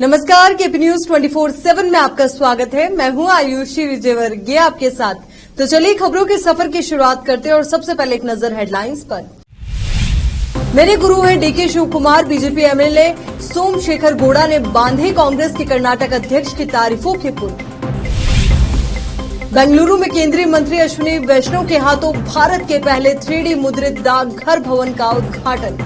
नमस्कार, KP news 24/7 में आपका स्वागत है। मैं हूं आयुषी विजयवर्गीय आपके साथ। तो चलिए खबरों के सफर की शुरुआत करते हैं और सबसे पहले एक नजर हेडलाइंस पर। मेरे गुरु हैं DK Shivakumar. BJP MLA Somashekar Gowda ने बांधे कांग्रेस के कर्नाटक अध्यक्ष की तारीफों के पुल। बेंगलुरु में केंद्रीय मंत्री अश्विनी वैष्णव के हाथों भारत के पहले 3D मुद्रित डाकघर भवन का उद्घाटन।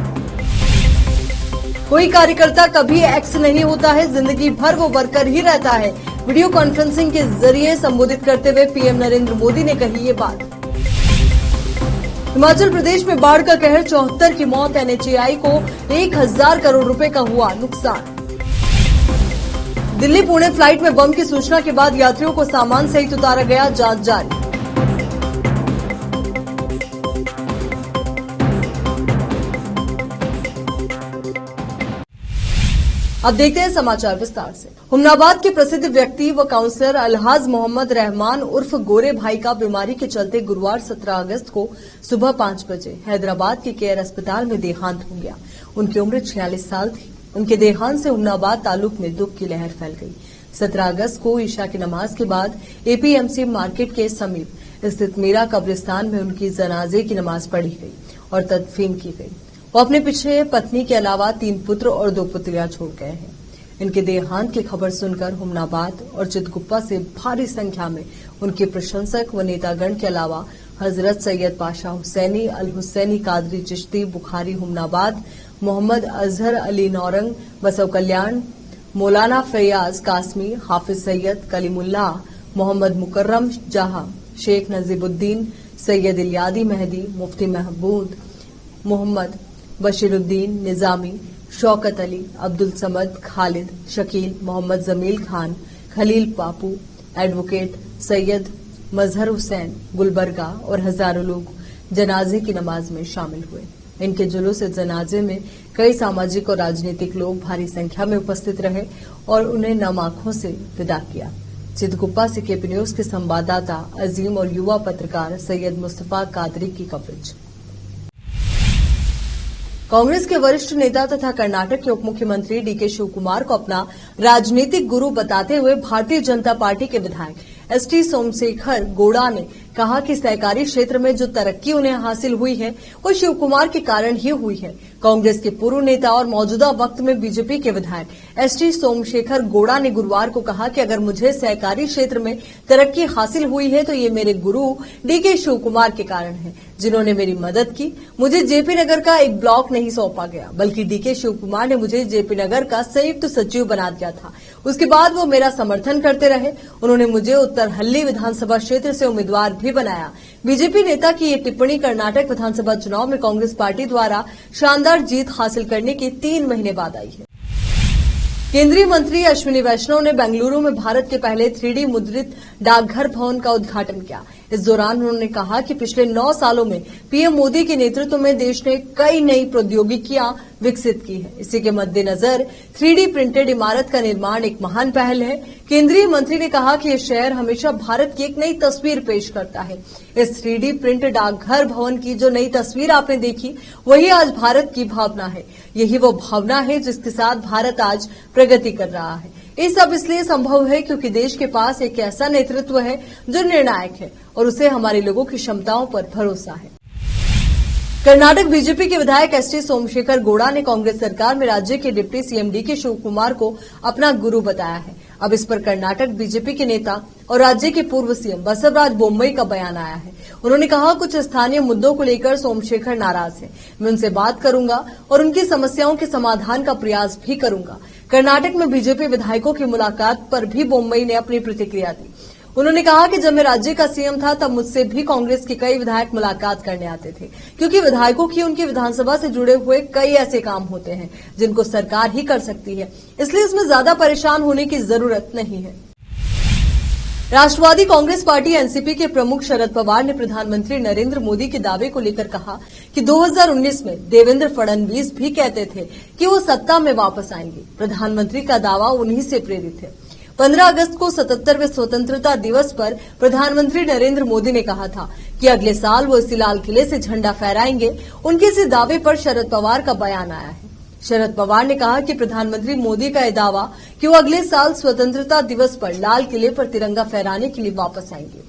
कोई कार्यकर्ता कभी एक्स नहीं होता है, जिंदगी भर वो वर्कर ही रहता है। वीडियो कॉन्फ्रेंसिंग के जरिए संबोधित करते हुए पीएम नरेंद्र मोदी ने कही ये बात। हिमाचल प्रदेश में बाढ़ का कहर, 74 की मौत। एनएचएआई को 1000 करोड़ रुपए का हुआ नुकसान। दिल्ली पुणे फ्लाइट में बम की सूचना के बाद यात्रियों को सामान सहित उतारा गया, जांच जारी। अब देखते हैं समाचार विस्तार से। हुमनाबाद के प्रसिद्ध व्यक्ति व काउंसलर अलहाज मोहम्मद रहमान उर्फ गोरे भाई का बीमारी के चलते गुरुवार 17 अगस्त को सुबह 5 बजे हैदराबाद के केयर अस्पताल में देहांत हो गया। उनकी उम्र 46 साल थी। उनके देहांत से हुमनाबाद तालुक में दुख की लहर फैल गई। 17 अगस्त को ईशा की नमाज के बाद एपीएमसी मार्केट के समीप स्थित मीरा कब्रिस्तान में उनकी जनाजे की नमाज पढ़ी गई और तदफीन की गई। वो अपने पीछे पत्नी के अलावा 3 पुत्र और 2 पुत्रियां छोड़ गए हैं। इनके देहांत की खबर सुनकर हुमनाबाद और चितगुप्पा से भारी संख्या में उनके प्रशंसक व नेतागण के अलावा हजरत सैयद पाशा हुसैनी, अल हुसैनी कादरी चिश्ती बुखारी हुमनाबाद, मोहम्मद अजहर अली नौरंग बसव कल्याण, मौलाना फैयाज कासमी, हाफिज सैयद कलीमुल्लाह, मोहम्मद मुकर्रम जहां, शेख नजीबुद्दीन, सैयद इलियादी मेहदी, मुफ्ती महमूद मोहम्मद बशीरुद्दीन निजामी, शौकत अली, अब्दुल समद, खालिद, शकील, मोहम्मद जमील खान, खलील पापू, एडवोकेट सैयद मजहर हुसैन गुलबर्गा और हजारों लोग जनाजे की नमाज में शामिल हुए। इनके जुलूस जनाजे में कई सामाजिक और राजनीतिक लोग भारी संख्या में उपस्थित रहे और उन्हें नम आंखों से विदा किया। चितगुप्पा से केपी न्यूज के संवाददाता अजीम और युवा पत्रकार सैयद मुस्तफा कादरी की कवरेज। कांग्रेस के वरिष्ठ नेता तथा कर्नाटक के उप मुख्यमंत्री डीके शिव कुमार को अपना राजनीतिक गुरु बताते हुए भारतीय जनता पार्टी के विधायक एसटी सोमशेखर गौड़ा ने कहा कि सहकारी क्षेत्र में जो तरक्की उन्हें हासिल हुई है वो शिव कुमार के कारण ही हुई है। कांग्रेस के पूर्व नेता और मौजूदा वक्त में बीजेपी के विधायक एसटी सोमशेखर गौड़ा ने गुरुवार को कहा कि अगर मुझे सहकारी क्षेत्र में तरक्की हासिल हुई है तो ये मेरे गुरु डीके शिव कुमार के कारण है, जिन्होंने मेरी मदद की। मुझे जेपी नगर का एक ब्लॉक नहीं सौंपा गया, बल्कि डीके शिव कुमार ने मुझे जेपी नगर का संयुक्त सचिव बना दिया था। उसके बाद वो मेरा समर्थन करते रहे। उन्होंने मुझे उत्तर हल्ली विधानसभा क्षेत्र से उम्मीदवार भी बनाया। बीजेपी नेता की ये टिप्पणी कर्नाटक विधानसभा चुनाव में कांग्रेस पार्टी द्वारा शानदार जीत हासिल करने के 3 महीने बाद आई है। केंद्रीय मंत्री अश्विनी वैष्णव ने बेंगलुरु में भारत के पहले 3D मुद्रित डाकघर भवन का उद्घाटन किया। इस दौरान उन्होंने कहा कि पिछले 9 सालों में पीएम मोदी के नेतृत्व में देश ने कई नई प्रौद्योगिकियां विकसित की है। इसी के मद्देनजर 3D प्रिंटेड इमारत का निर्माण एक महान पहल है। केंद्रीय मंत्री ने कहा कि यह शहर हमेशा भारत की एक नई तस्वीर पेश करता है। इस 3D प्रिंट डाकघर भवन की जो नई तस्वीर आपने देखी वही आज भारत की भावना है। यही वो भावना है जिसके साथ भारत आज प्रगति कर रहा है। ये सब इसलिए संभव है क्योंकि देश के पास एक ऐसा नेतृत्व है जो निर्णायक है और उसे हमारे लोगों की क्षमताओं पर भरोसा है। कर्नाटक बीजेपी के विधायक एसटी सोमशेखर गौड़ा ने कांग्रेस सरकार में राज्य के deputy CM DK Shivakumar को अपना गुरु बताया है। अब इस पर कर्नाटक बीजेपी के नेता और राज्य के पूर्व सीएम बसवराज बोम्मई का बयान आया है। उन्होंने कहा, कुछ स्थानीय मुद्दों को लेकर सोमशेखर नाराज है। मैं उनसे बात करूंगा और उनकी समस्याओं के समाधान का प्रयास भी करूंगा। कर्नाटक में बीजेपी विधायकों की मुलाकात पर भी बोम्मई ने अपनी प्रतिक्रिया दी। उन्होंने कहा कि जब मैं राज्य का सीएम था तब मुझसे भी कांग्रेस के कई विधायक मुलाकात करने आते थे, क्योंकि विधायकों की उनकी विधानसभा से जुड़े हुए कई ऐसे काम होते हैं जिनको सरकार ही कर सकती है, इसलिए इसमें ज्यादा परेशान होने की जरूरत नहीं है। राष्ट्रवादी कांग्रेस पार्टी एनसीपी के प्रमुख शरद पवार ने प्रधानमंत्री नरेंद्र मोदी के दावे को लेकर कहा कि 2019 में देवेंद्र फडणवीस भी कहते थे कि वो सत्ता में वापस आएंगे। प्रधानमंत्री का दावा उन्हीं से प्रेरित है। 15 अगस्त को 77वें स्वतंत्रता दिवस पर प्रधानमंत्री नरेंद्र मोदी ने कहा था कि अगले साल वो इसी लाल किले से झंडा फहराएंगे। उनके इस दावे पर शरद पवार का बयान आया है। शरद पवार ने कहा कि प्रधानमंत्री मोदी का यह दावा कि वो अगले साल स्वतंत्रता दिवस पर लाल किले पर तिरंगा फहराने के लिए वापस आएंगे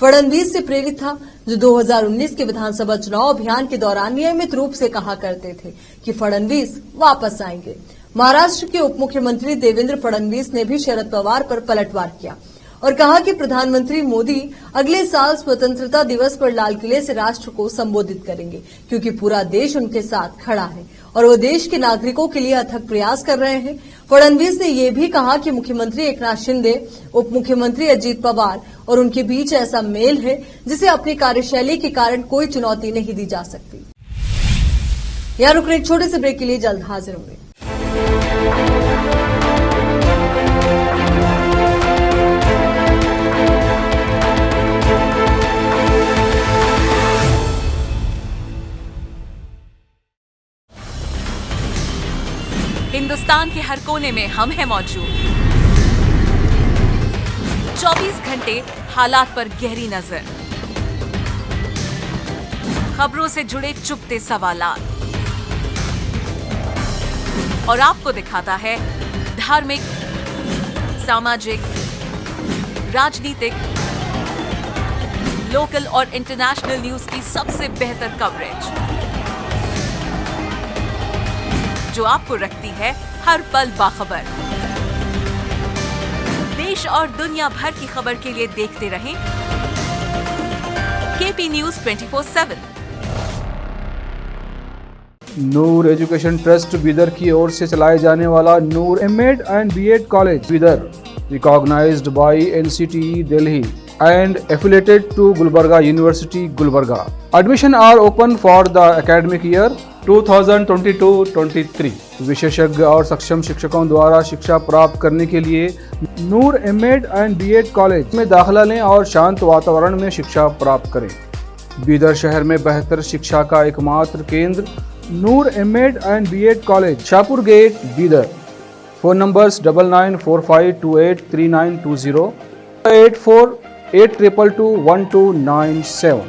फडणवीस से प्रेरित था, जो 2019 के विधानसभा चुनाव अभियान के दौरान नियमित रूप से कहा करते थे कि फडणवीस वापस आएंगे। महाराष्ट्र के उप मुख्यमंत्री देवेंद्र फडणवीस ने भी शरद पवार पर पलटवार किया और कहा कि प्रधानमंत्री मोदी अगले साल स्वतंत्रता दिवस पर लाल किले से राष्ट्र को संबोधित करेंगे, क्योंकि पूरा देश उनके साथ खड़ा है और वो देश के नागरिकों के लिए अथक प्रयास कर रहे हैं। फडणवीस ने यह भी कहा कि मुख्यमंत्री एकनाथ शिंदे, उप मुख्यमंत्री अजीत पवार और उनके बीच ऐसा मेल है जिसे अपनी कार्यशैली के कारण कोई चुनौती नहीं दी जा सकती। यहाँ रुक रहे एक छोटे से ब्रेक के लिए जल्द हाजिर होंगे। हिंदुस्तान के हर कोने में हम हैं मौजूद। 24 घंटे हालात पर गहरी नजर, खबरों से जुड़े चुपते सवालात और आपको दिखाता है धार्मिक, सामाजिक, राजनीतिक, लोकल और इंटरनेशनल न्यूज की सबसे बेहतर कवरेज, जो आपको रखती है हर पल बाखबर। देश और दुनिया भर की खबर के लिए देखते रहें KP news 24/7। Noor education trust Bidar की ओर से चलाए जाने वाला Noor MEd and BEd college Bidar, recognised by NCTE Delhi and affiliated to Gulbarga University, Gulbarga. Admission are open for the academic year 2022-23. विशेषज्ञ और सक्षम शिक्षकों द्वारा शिक्षा प्राप्त करने के लिए नूर एमएड एंड बीएड कॉलेज में दाखिला लें और शांत वातावरण में शिक्षा प्राप्त करें। बीदर शहर में बेहतर शिक्षा का एकमात्र केंद्र Noor MEd and BEd college, Shahpur gate, Bidar. Phone numbers 9945283920, 8482221297।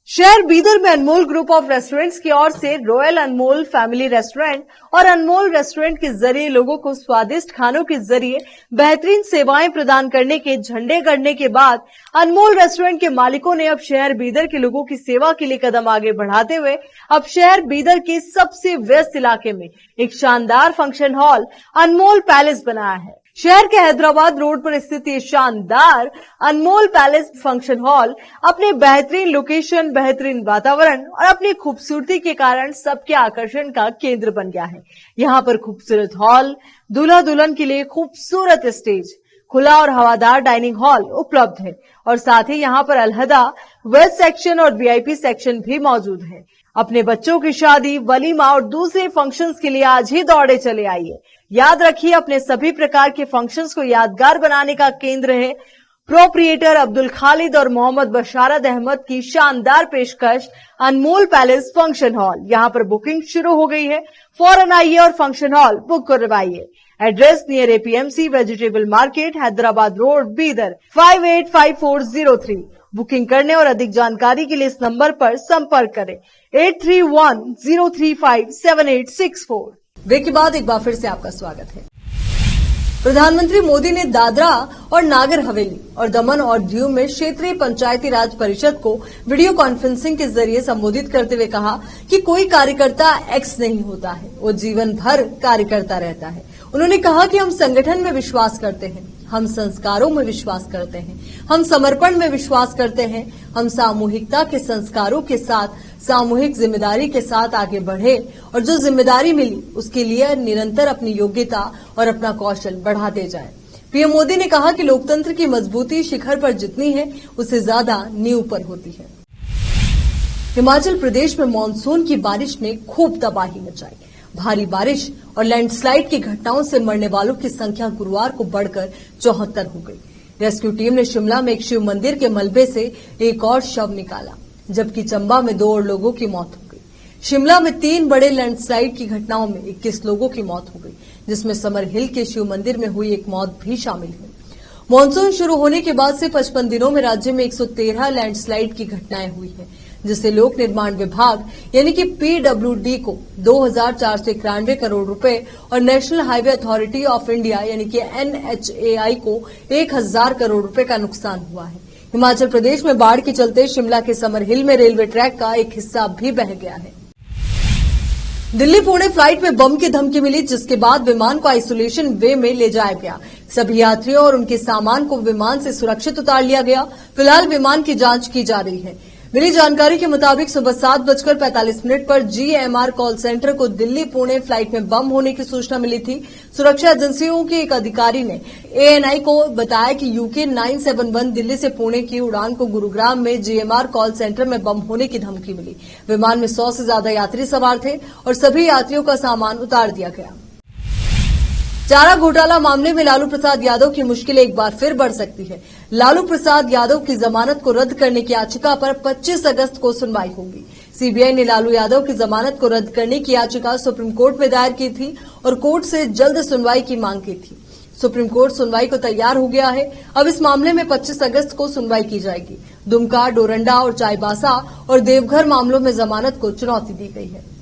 शहर बीदर में अनमोल ग्रुप ऑफ रेस्टोरेंट्स की ओर से रॉयल अनमोल फैमिली रेस्टोरेंट और अनमोल रेस्टोरेंट के जरिए लोगों को स्वादिष्ट खानों के जरिए बेहतरीन सेवाएं प्रदान करने के झंडे गड़ने के बाद अनमोल रेस्टोरेंट के मालिकों ने अब शहर बीदर के लोगों की सेवा के लिए कदम आगे बढ़ाते हुए अब शहर बीदर के सबसे व्यस्त इलाके में एक शानदार फंक्शन हॉल अनमोल पैलेस बनाया है। शहर के हैदराबाद रोड पर स्थित ये शानदार अनमोल पैलेस फंक्शन हॉल अपने बेहतरीन लोकेशन, बेहतरीन वातावरण और अपनी खूबसूरती के कारण सबके आकर्षण का केंद्र बन गया है। यहाँ पर खूबसूरत हॉल, दूल्हा दुल्हन के लिए खूबसूरत स्टेज, खुला और हवादार डाइनिंग हॉल उपलब्ध है और साथ ही यहाँ पर अलहदा वेस्ट सेक्शन और वीआईपी सेक्शन भी मौजूद है। अपने बच्चों की शादी, वलीमा और दूसरे फंक्शंस के लिए आज ही दौड़े चले आइए। याद रखिए, अपने सभी प्रकार के फंक्शंस को यादगार बनाने का केंद्र है प्रोप्रिएटर अब्दुल खालिद और मोहम्मद बशारत अहमद की शानदार पेशकश अनमोल पैलेस फंक्शन हॉल। यहाँ पर बुकिंग शुरू हो गई है, फौरन आइए और फंक्शन हॉल बुक करवाइए। Address near APMC vegetable market, Hyderabad road, Bidar 585403। Booking करने और अधिक जानकारी के लिए इस नंबर पर संपर्क करें 8310357864। ब्रेक के बाद एक बार फिर से आपका स्वागत है। प्रधानमंत्री मोदी ने दादरा और नागर हवेली और दमन और दीव में क्षेत्रीय पंचायती राज परिषद को वीडियो कॉन्फ्रेंसिंग के जरिए संबोधित करते हुए कहा कि कोई कार्यकर्ता एक्स नहीं होता है, वो जीवन भर कार्यकर्ता रहता है। उन्होंने कहा कि हम संगठन में विश्वास करते हैं, हम संस्कारों में विश्वास करते हैं, हम समर्पण में विश्वास करते हैं, हम सामूहिकता के संस्कारों के साथ सामूहिक जिम्मेदारी के साथ आगे बढ़े और जो जिम्मेदारी मिली उसके लिए निरंतर अपनी योग्यता और अपना कौशल बढ़ाते जाएं। पीएम मोदी ने कहा कि लोकतंत्र की मजबूती शिखर पर जितनी है उससे ज्यादा नींव पर होती है। हिमाचल प्रदेश में मानसून की बारिश ने खूब तबाही मचाई। भारी बारिश और लैंडस्लाइड की घटनाओं से मरने वालों की संख्या गुरुवार को बढ़कर 74 हो गई। रेस्क्यू टीम ने शिमला में एक शिव मंदिर के मलबे से एक और शव निकाला, जबकि चंबा में 2 और लोगों की मौत हो गई। शिमला में 3 बड़े लैंडस्लाइड की घटनाओं में 21 लोगों की मौत हो गई, जिसमें समर हिल के शिव मंदिर में हुई एक मौत भी शामिल है। मानसून शुरू होने के बाद से 55 दिनों में राज्य में 113 लैंडस्लाइड की घटनाएं हुई है, जिससे लोक निर्माण विभाग यानी कि PWD को 2,491 करोड़ रुपए और national highway authority of India यानी कि NHAI को 1,000 करोड़ रुपए का नुकसान हुआ है। हिमाचल प्रदेश में बाढ़ के चलते शिमला के समर हिल में रेलवे ट्रैक का एक हिस्सा भी बह गया है। दिल्ली पुणे फ्लाइट में बम की धमकी मिली, जिसके बाद विमान को आइसोलेशन वे में ले जाया गया। सभी यात्रियों और उनके सामान को विमान से सुरक्षित उतार लिया गया। फिलहाल विमान की जांच की जा रही है। मिली जानकारी के मुताबिक सुबह 7:45 पर GMR कॉल सेंटर को दिल्ली पुणे फ्लाइट में बम होने की सूचना मिली थी। सुरक्षा एजेंसियों के एक अधिकारी ने ANI को बताया कि UK 971 दिल्ली से पुणे की उड़ान को गुरुग्राम में GMR कॉल सेंटर में बम होने की धमकी मिली। विमान में 100 से ज्यादा यात्री सवार थे और सभी यात्रियों का सामान उतार दिया गया। चारा घोटाला मामले में लालू प्रसाद यादव की मुश्किल एक बार फिर बढ़ सकती है। लालू प्रसाद यादव की जमानत को रद्द करने की याचिका पर 25 अगस्त को सुनवाई होगी। CBI ने लालू यादव की जमानत को रद्द करने की याचिका सुप्रीम कोर्ट में दायर की थी और कोर्ट से जल्द सुनवाई की मांग की थी। सुप्रीम कोर्ट सुनवाई को तैयार हो गया है। अब इस मामले में 25 अगस्त को सुनवाई की जाएगी। दुमका, डोरंडा और चाईबासा और देवघर मामलों में जमानत को चुनौती दी गई है।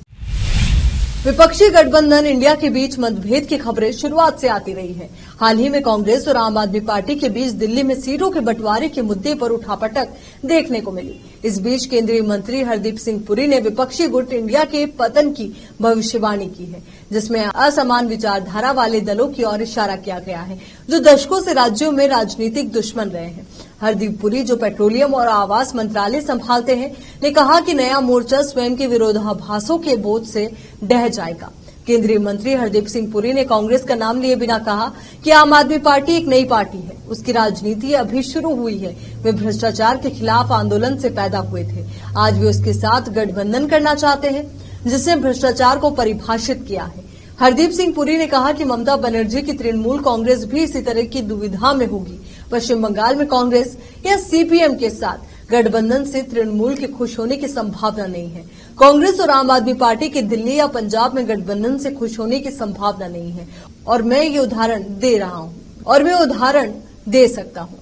विपक्षी गठबंधन इंडिया के बीच मतभेद की खबरें शुरुआत से आती रही है। हाल ही में कांग्रेस और आम आदमी पार्टी के बीच दिल्ली में सीटों के बंटवारे के मुद्दे पर उठापटक देखने को मिली। इस बीच केंद्रीय मंत्री हरदीप सिंह पुरी ने विपक्षी गुट इंडिया के पतन की भविष्यवाणी की है, जिसमें असमान विचारधारा वाले दलों की ओर इशारा किया गया है, जो दशकों से राज्यों में राजनीतिक दुश्मन रहे हैं। हरदीप पुरी, जो पेट्रोलियम और आवास मंत्रालय संभालते हैं, ने कहा कि नया मोर्चा स्वयं के विरोधाभासों के बोझ से ढह जाएगा। केंद्रीय मंत्री हरदीप सिंह पुरी ने कांग्रेस का नाम लिए बिना कहा कि आम आदमी पार्टी एक नई पार्टी है, उसकी राजनीति अभी शुरू हुई है। वे भ्रष्टाचार के खिलाफ आंदोलन से पैदा हुए थे। आज वे उसके साथ गठबंधन करना चाहते हैं, जिसने भ्रष्टाचार को परिभाषित किया है। हरदीप सिंह पुरी ने कहा कि ममता बनर्जी की तृणमूल कांग्रेस भी इसी तरह की दुविधा में होगी। पश्चिम बंगाल में कांग्रेस या CPM के साथ गठबंधन से तृणमूल के खुश होने की संभावना नहीं है। कांग्रेस और आम आदमी पार्टी के दिल्ली या पंजाब में गठबंधन से खुश होने की संभावना नहीं है और मैं ये उदाहरण दे रहा हूं और मैं उदाहरण दे सकता हूं।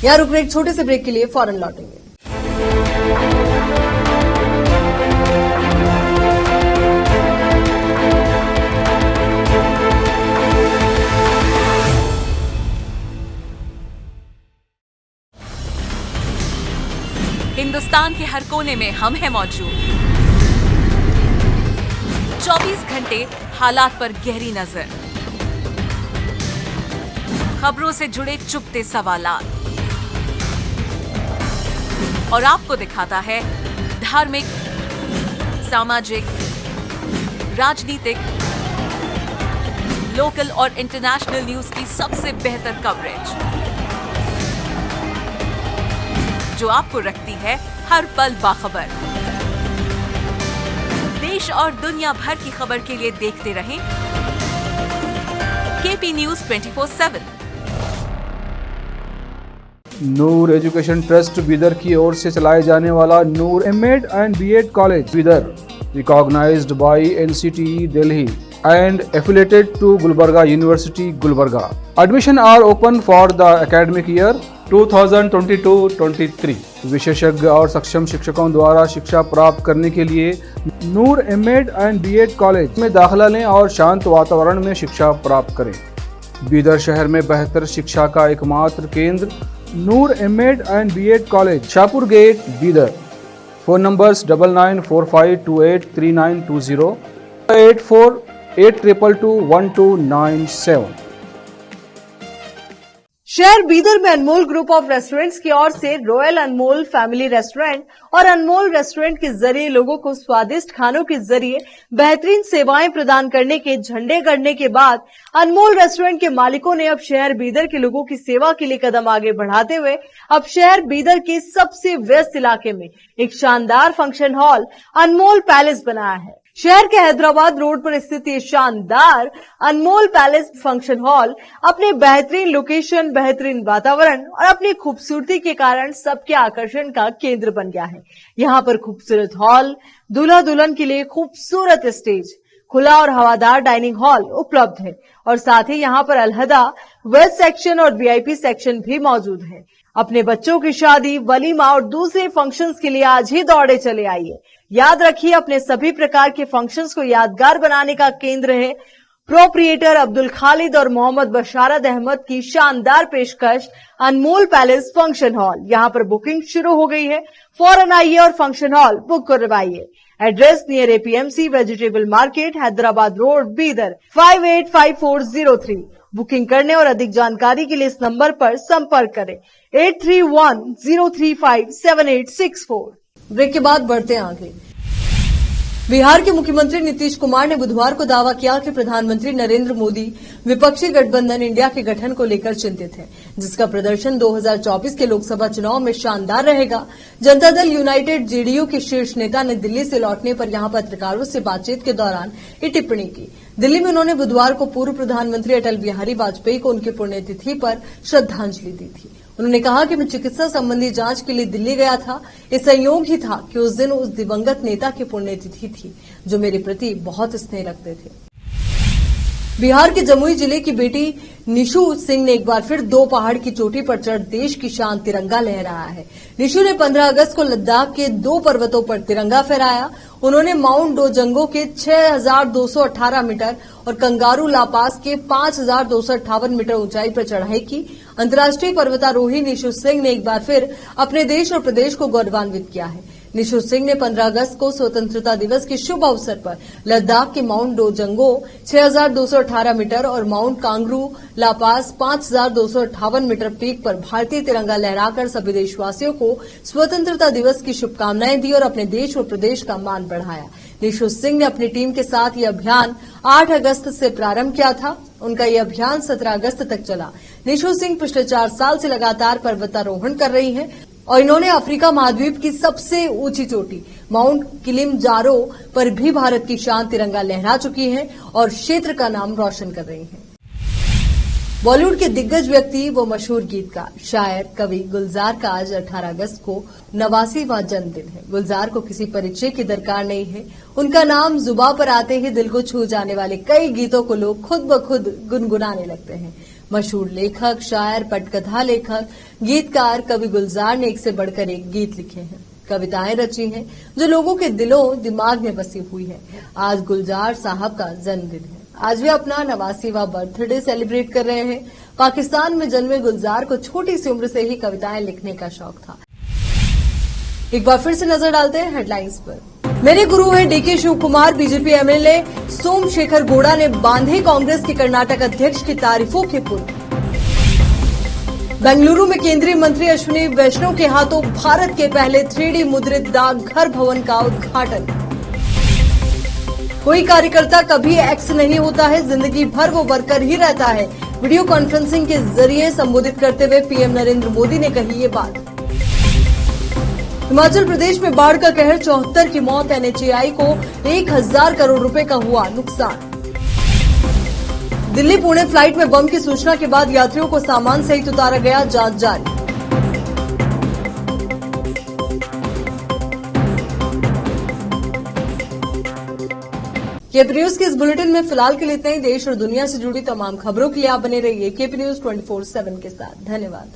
यहाँ रुक रहे एक छोटे से ब्रेक के लिए फौरन लौटेंगे। हिंदुस्तान के हर कोने में हम हैं मौजूद। 24 घंटे हालात पर गहरी नजर, खबरों से जुड़े चुपते सवालात और आपको दिखाता है धार्मिक, सामाजिक, राजनीतिक, लोकल और इंटरनेशनल न्यूज की सबसे बेहतर कवरेज, जो आपको रखती है हर पल बाखबर। देश और दुनिया भर की खबर के लिए देखते रहें KP News 24/7। Noor education trust Bidar की ओर से चलाए जाने वाला नूर M.Ed and B.Ed college Bidar, recognized by NCTE Delhi and affiliated to Gulbarga University, Gulbarga. Admission are open for the academic year 2022-23। विशेषज्ञ और सक्षम शिक्षकों द्वारा शिक्षा प्राप्त करने के लिए नूर M.Ed and B.Ed कॉलेज में दाखिला लें और शांत वातावरण में शिक्षा प्राप्त करें। बीदर शहर में बेहतर शिक्षा का एकमात्र केंद्र Noor M.Ed and B.Ed college, Shahpur gate, Bidar. Phone numbers 9945283920, 8482221297। शहर बीदर में अनमोल ग्रुप ऑफ रेस्टोरेंट्स की ओर से रॉयल अनमोल फैमिली रेस्टोरेंट और अनमोल रेस्टोरेंट के जरिए लोगों को स्वादिष्ट खानों के जरिए बेहतरीन सेवाएं प्रदान करने के झंडे गड़ने के बाद अनमोल रेस्टोरेंट के मालिकों ने अब शहर बीदर के लोगों की सेवा के लिए कदम आगे बढ़ाते हुए अब शहर बीदर के सबसे व्यस्त इलाके में एक शानदार फंक्शन हॉल अनमोल पैलेस बनाया है। शहर के हैदराबाद रोड पर स्थित ये शानदार अनमोल पैलेस फंक्शन हॉल अपने बेहतरीन लोकेशन, बेहतरीन वातावरण और अपनी खूबसूरती के कारण सबके आकर्षण का केंद्र बन गया है। यहाँ पर खूबसूरत हॉल, दूल्हा दुल्हन के लिए खूबसूरत स्टेज, खुला और हवादार डाइनिंग हॉल उपलब्ध है और साथ ही यहाँ पर अलहदा वेस्ट सेक्शन और वीआईपी सेक्शन भी मौजूद है। अपने बच्चों की शादी, वलीमा और दूसरे फंक्शंस के लिए आज ही दौड़े चले आइए। याद रखिए, अपने सभी प्रकार के फंक्शंस को यादगार बनाने का केंद्र है प्रोप्रिएटर अब्दुल खालिद और मोहम्मद बशारत अहमद की शानदार पेशकश अनमोल पैलेस फंक्शन हॉल। यहाँ पर बुकिंग शुरू हो गई है, फौरन आइए और फंक्शन हॉल बुक करवाइए। Address near APMC vegetable market, Hyderabad road, Bidar 585403। Booking करने और अधिक जानकारी के लिए इस नंबर पर संपर्क करें 8310357864। ब्रेक के बाद बढ़ते हैं आगे। बिहार के मुख्यमंत्री नीतीश कुमार ने बुधवार को दावा किया कि प्रधानमंत्री नरेंद्र मोदी विपक्षी गठबंधन इंडिया के गठन को लेकर चिंतित है, जिसका प्रदर्शन 2024 के लोकसभा चुनाव में शानदार रहेगा। जनता दल यूनाइटेड जेडीयू के शीर्ष नेता ने दिल्ली से लौटने पर यहां पत्रकारों से बातचीत के दौरान ये टिप्पणी की। दिल्ली में उन्होंने बुधवार को पूर्व प्रधानमंत्री अटल बिहारी वाजपेयी को उनकी पुण्यतिथि पर श्रद्धांजलि दी थी। उन्होंने कहा कि मैं चिकित्सा संबंधी जांच के लिए दिल्ली गया था। ये संयोग ही था कि उस दिन उस दिवंगत नेता की पुण्यतिथि थी, जो मेरे प्रति बहुत स्नेह रखते थे। बिहार के जमुई जिले की बेटी निशु सिंह ने एक बार फिर 2 पहाड़ की चोटी पर चढ़ देश की शान तिरंगा लहराया है। निशु ने 15 अगस्त को लद्दाख के 2 पर्वतों पर तिरंगा फहराया। उन्होंने माउंट डोजंगो के 6218 मीटर और कंगारू लापास के 5258 मीटर ऊंचाई पर चढ़ाई की। अंतर्राष्ट्रीय पर्वतारोही निशु सिंह ने एक बार फिर अपने देश और प्रदेश को गौरवान्वित किया है। निशु सिंह ने 15 अगस्त को स्वतंत्रता दिवस के शुभ अवसर पर लद्दाख के माउंट डोजंगो 6218 मीटर और माउंट कांगरू लापास 5258 मीटर पीक पर भारतीय तिरंगा लहराकर सभी देशवासियों को स्वतंत्रता दिवस की शुभकामनाएं दी और अपने देश और प्रदेश का मान बढ़ाया। निशु सिंह ने अपनी टीम के साथ ये अभियान 8 अगस्त से प्रारंभ किया था। उनका ये अभियान 17 अगस्त तक चला। निशु सिंह पिछले 4 साल से लगातार पर्वतारोहण कर रही हैं और इन्होंने अफ्रीका महाद्वीप की सबसे ऊंची चोटी माउंट किलिमंजारो पर भी भारत की शान तिरंगा लहरा चुकी हैं और क्षेत्र का नाम रोशन कर रही हैं। बॉलीवुड के दिग्गज व्यक्ति व मशहूर गीतकार, शायर, कवि गुलजार का आज 18 अगस्त को 89वां जन्मदिन है। गुलजार को किसी परिचय की दरकार नहीं है। उनका नाम जुबां पर आते ही दिल को छू जाने वाले कई गीतों को लोग खुद ब खुद गुनगुनाने लगते हैं। मशहूर लेखक, शायर, पटकथा लेखक, गीतकार कवि गुलजार ने एक से बढ़कर एक गीत लिखे हैं, कविताएं रची हैं, जो लोगों के दिलों दिमाग में बसी हुई है। आज गुलजार साहब का जन्मदिन है। आज वे अपना 89वां बर्थडे सेलिब्रेट कर रहे हैं। पाकिस्तान में जन्मे गुलजार को छोटी सी उम्र से ही कविताएं लिखने का शौक था। एक बार फिर से नजर डालते हैं हेडलाइंस पर। मेरे गुरु है DK Shivakumar. BJP MLA Somashekar Gowda ने बांधे कांग्रेस के कर्नाटक अध्यक्ष की तारीफों के पुल। बेंगलुरु में केंद्रीय मंत्री अश्विनी वैष्णव के हाथों भारत के पहले 3D मुद्रित डाकघर भवन का उद्घाटन। कोई कार्यकर्ता कभी एक्स नहीं होता है, जिंदगी भर वो वर्कर ही रहता है। वीडियो कॉन्फ्रेंसिंग के जरिए संबोधित करते हुए पीएम नरेंद्र मोदी ने कही ये बात। हिमाचल प्रदेश में बाढ़ का कहर, 74 की मौत। एनएचएआई को 1000 करोड़ रुपए का हुआ नुकसान। दिल्ली पुणे फ्लाइट में बम की सूचना के बाद यात्रियों को सामान सहित उतारा गया, जांच जारी। केपी न्यूज के इस बुलेटिन में फिलहाल के लिए इतना ही। देश और दुनिया से जुड़ी तमाम खबरों के लिए आप बने रहिए केपी न्यूज 24/7 के साथ। धन्यवाद।